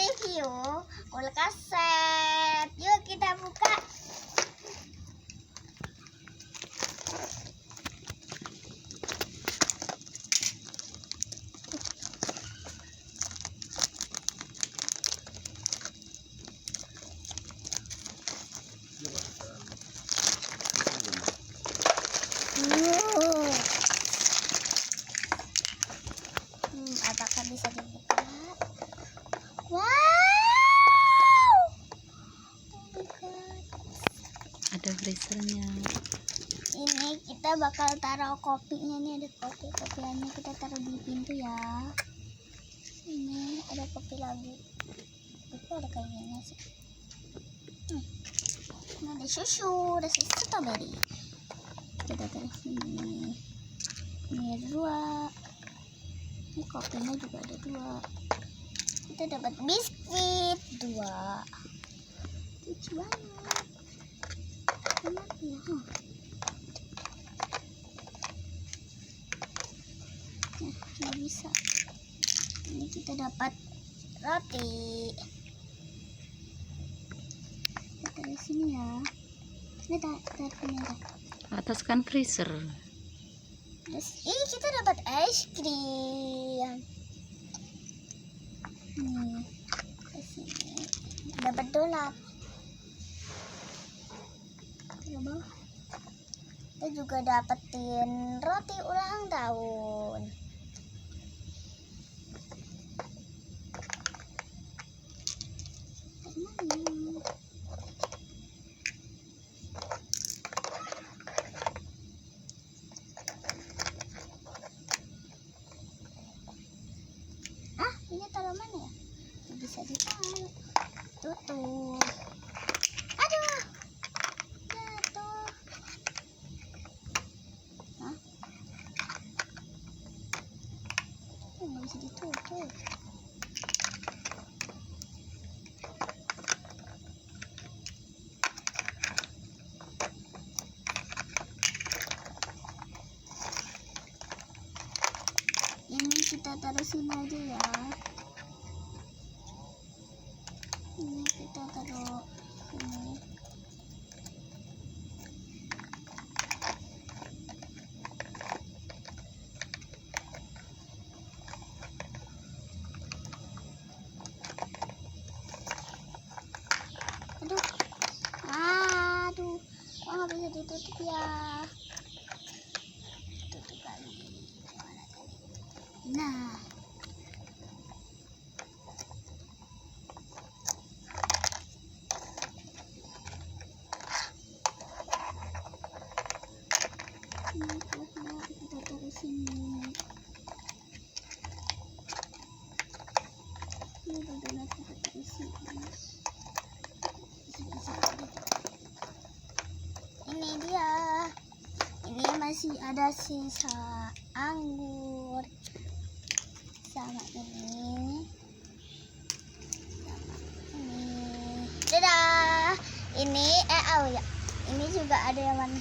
review kulkas set. Yuk kita buka. Apakah bisa dibuka? Wow! Oh my god. Ada freezernya. Ini kita bakal taruh kopinya nih, ada kopiannya kita taruh di pintu ya. Ini ada kopi lagi. Itu ada kayaknya sih. Ini ada susu strawberry. Kita taruh sini. Ini ada 2. Ini kopinya juga ada 2. Kita dapat biskuit 2. Lucu banget. Enak ya. Nah, nggak bisa. Ini kita dapat roti. Kita taruh sini ya. Ini taruh sini ya. Atas kan freezer. Terus ini kita dapat es krim. Nih, ke sini dapat donat. Coba. Kita juga dapetin roti ulang tahun. Ini taruh mana ya? Bisa ditaruh. Tutup. Aduh, jatuh. Hah? Nggak bisa ditutup. Ini kita taruh sini aja ya. Ini kita taruh sini. Aduh, kok nggak bisa ditutup ya? Tutup kali. Nah, ini kita taruh sini. Ini donat kita taruh sini. Ini dia. Ini masih ada sisa anggur. Sama ini. Dadah. Ini oh ya. Ini juga ada yang warna